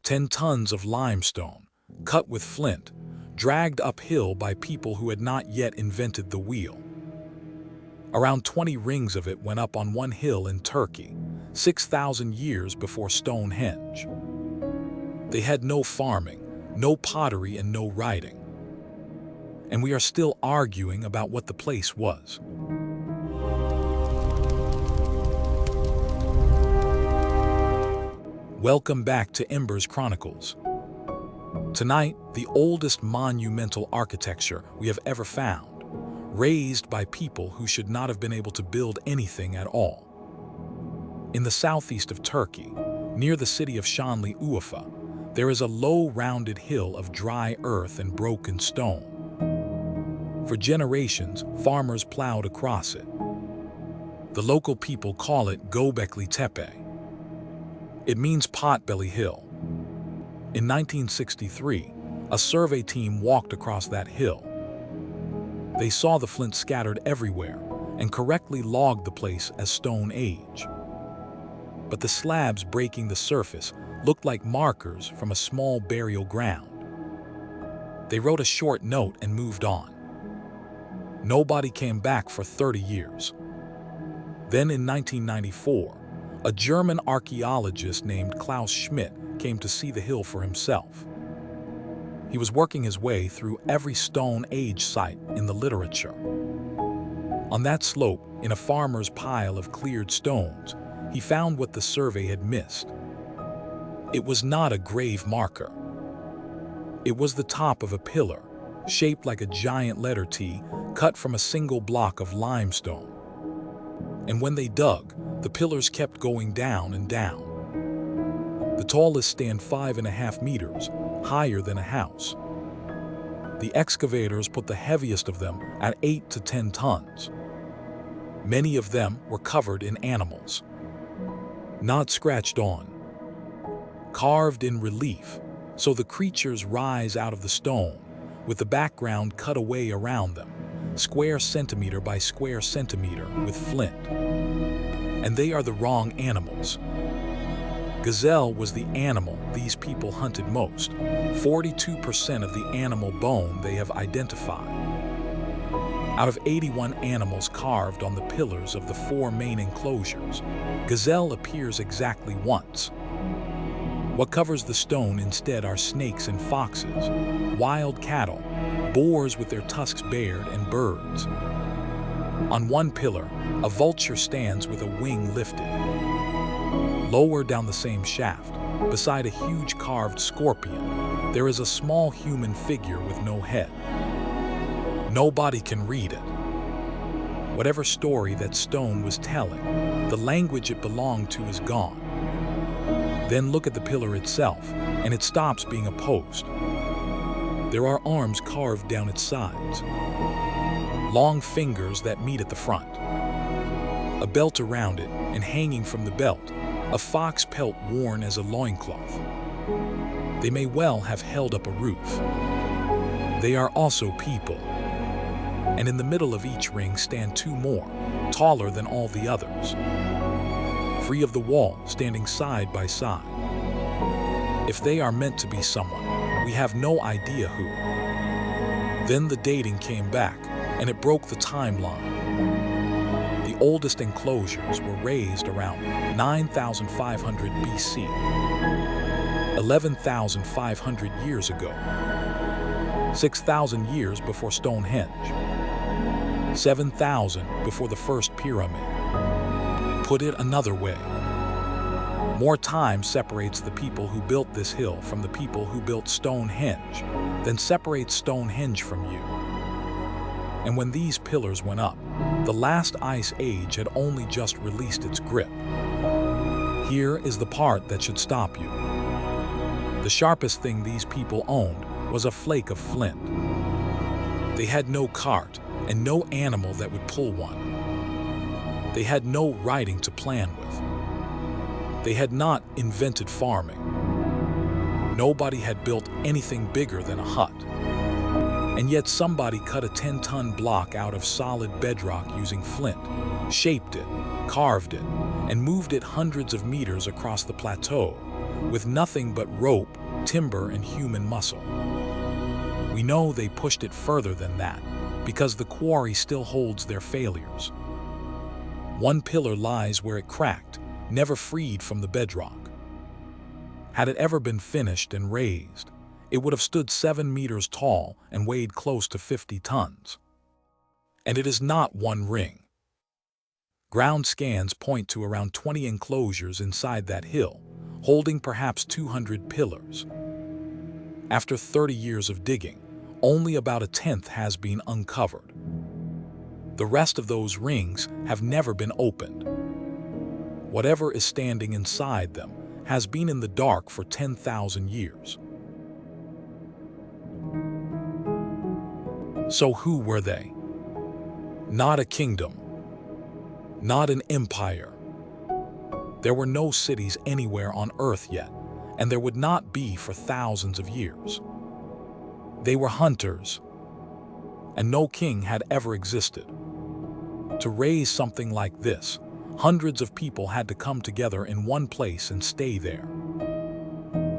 10 tons of limestone, cut with flint, dragged uphill by people who had not yet invented the wheel. Around 20 rings of it went up on one hill in Turkey, 6,000 years before Stonehenge. They had no farming, no pottery, and no writing. And we are still arguing about what the place was. Welcome back to Embers Chronicles. Tonight, the oldest monumental architecture we have ever found, raised by people who should not have been able to build anything at all. In the southeast of Turkey, near the city of Şanlıurfa, there is a low, rounded hill of dry earth and broken stone. For generations, farmers plowed across it. The local people call it Göbekli Tepe. It means Potbelly Hill. In 1963, a survey team walked across that hill. They saw the flint scattered everywhere and correctly logged the place as Stone Age. But the slabs breaking the surface looked like markers from a small burial ground. They wrote a short note and moved on. Nobody came back for 30 years. Then in 1994, a German archaeologist named Klaus Schmidt came to see the hill for himself. He was working his way through every Stone Age site in the literature. On that slope, in a farmer's pile of cleared stones, he found what the survey had missed. It was not a grave marker. It was the top of a pillar, shaped like a giant letter T, cut from a single block of limestone. And when they dug, the pillars kept going down and down. The tallest stand 5.5 meters, higher than a house. The excavators put the heaviest of them at 8 to 10 tons. Many of them were covered in animals. Not scratched on. Carved in relief, so the creatures rise out of the stone, with the background cut away around them, square centimeter by square centimeter with flint. And they are the wrong animals. Gazelle was the animal these people hunted most, 42% of the animal bone they have identified. Out of 81 animals carved on the pillars of the 4 main enclosures, gazelle appears exactly once. What covers the stone instead are snakes and foxes, wild cattle, boars with their tusks bared, and birds. On one pillar, a vulture stands with a wing lifted. Lower down the same shaft, beside a huge carved scorpion, there is a small human figure with no head. Nobody can read it. Whatever story that stone was telling, the language it belonged to is gone. Then look at the pillar itself, and it stops being a post. There are arms carved down its sides, long fingers that meet at the front, a belt around it, and hanging from the belt, a fox pelt worn as a loincloth. They may well have held up a roof. They are also people. And in the middle of each ring stand 2 more, taller than all the others, free of the wall, standing side by side. If they are meant to be someone, we have no idea who. Then the dating came back, and it broke the timeline. The oldest enclosures were raised around 9,500 BC, 11,500 years ago, 6,000 years before Stonehenge, 7,000 before the first pyramid. Put it another way, more time separates the people who built this hill from the people who built Stonehenge than separates Stonehenge from you. And when these pillars went up, the last ice age had only just released its grip. Here is the part that should stop you. The sharpest thing these people owned was a flake of flint. They had no cart and no animal that would pull one. They had no writing to plan with. They had not invented farming. Nobody had built anything bigger than a hut. And yet somebody cut a 10-ton block out of solid bedrock using flint, shaped it, carved it, and moved it hundreds of meters across the plateau, with nothing but rope, timber, and human muscle. We know they pushed it further than that, because the quarry still holds their failures. One pillar lies where it cracked, never freed from the bedrock. Had it ever been finished and raised, it would have stood 7 meters tall and weighed close to 50 tons. And it is not one ring. Ground scans point to around 20 enclosures inside that hill, holding perhaps 200 pillars. After 30 years of digging, only about a tenth has been uncovered. The rest of those rings have never been opened. Whatever is standing inside them has been in the dark for 10,000 years. So who were they? Not a kingdom. Not an empire. There were no cities anywhere on Earth yet, and there would not be for thousands of years. They were hunters, and no king had ever existed. To raise something like this, hundreds of people had to come together in one place and stay there.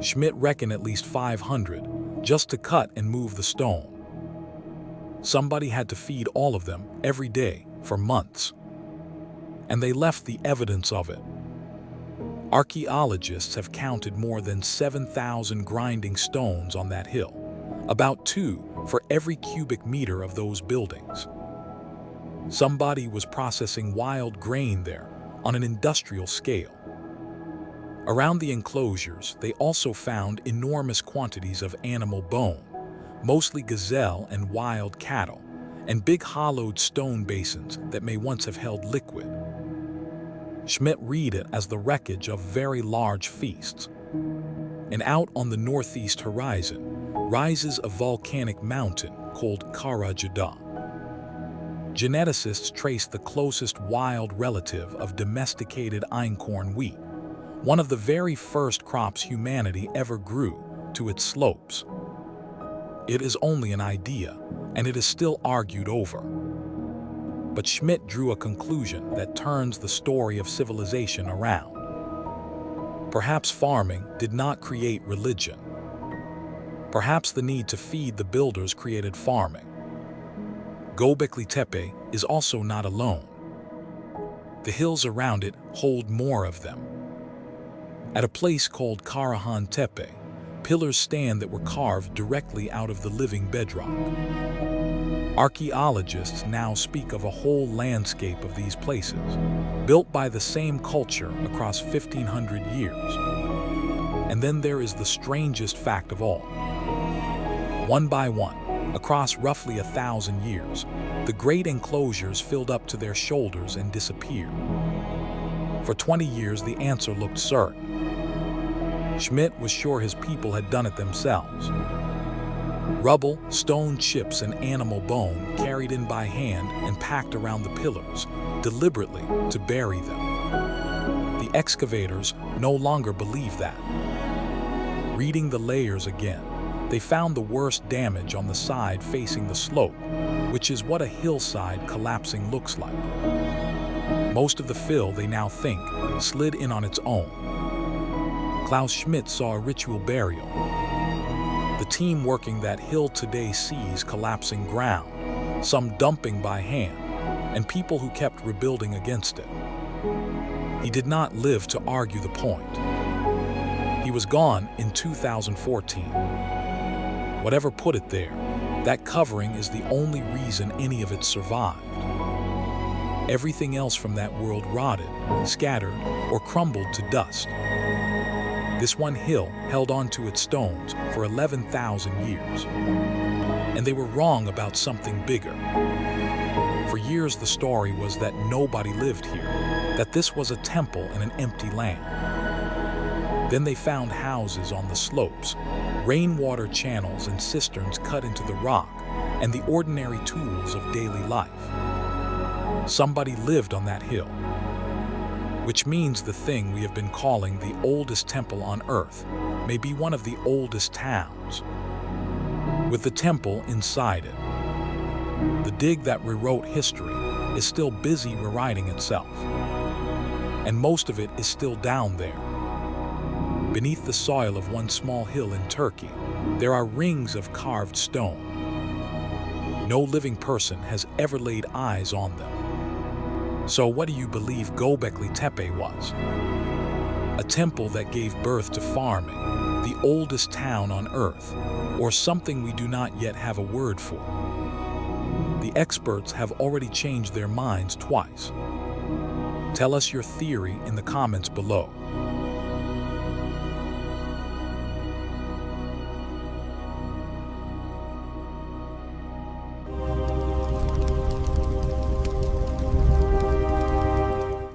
Schmidt reckoned at least 500 just to cut and move the stone. Somebody had to feed all of them every day for months. And they left the evidence of it. Archaeologists have counted more than 7,000 grinding stones on that hill, about 2 for every cubic meter of those buildings. Somebody was processing wild grain there on an industrial scale. Around the enclosures, they also found enormous quantities of animal bone, mostly gazelle and wild cattle, and big hollowed stone basins that may once have held liquid. Schmidt read it as the wreckage of very large feasts. And out on the northeast horizon rises a volcanic mountain called Kara Jada. Geneticists trace the closest wild relative of domesticated einkorn wheat, one of the very first crops humanity ever grew, to its slopes. It is only an idea, and it is still argued over. But Schmidt drew a conclusion that turns the story of civilization around. Perhaps farming did not create religion. Perhaps the need to feed the builders created farming. Göbekli Tepe is also not alone. The hills around it hold more of them. At a place called Karahan Tepe, pillars stand that were carved directly out of the living bedrock. Archaeologists now speak of a whole landscape of these places, built by the same culture across 1,500 years. And then there is the strangest fact of all. One by one, across roughly 1,000 years, the great enclosures filled up to their shoulders and disappeared. For 20 years, the answer looked certain. Schmidt was sure his people had done it themselves. Rubble, stone chips, and animal bone carried in by hand and packed around the pillars, deliberately to bury them. The excavators no longer believed that. Reading the layers again, they found the worst damage on the side facing the slope, which is what a hillside collapsing looks like. Most of the fill, they now think, slid in on its own. Klaus Schmidt saw a ritual burial. The team working that hill today sees collapsing ground, some dumping by hand, and people who kept rebuilding against it. He did not live to argue the point. He was gone in 2014. Whatever put it there, that covering is the only reason any of it survived. Everything else from that world rotted, scattered, or crumbled to dust. This one hill held on to its stones for 11,000 years. And they were wrong about something bigger. For years, the story was that nobody lived here, that this was a temple in an empty land. Then they found houses on the slopes, rainwater channels and cisterns cut into the rock, and the ordinary tools of daily life. Somebody lived on that hill, which means the thing we have been calling the oldest temple on Earth may be one of the oldest towns, with the temple inside it. The dig that rewrote history is still busy rewriting itself. and most of it is still down there. Beneath the soil of one small hill in Turkey, there are rings of carved stone. No living person has ever laid eyes on them. So what do you believe Göbekli Tepe was? A temple that gave birth to farming, the oldest town on Earth, or something we do not yet have a word for? The experts have already changed their minds twice. Tell us your theory in the comments below.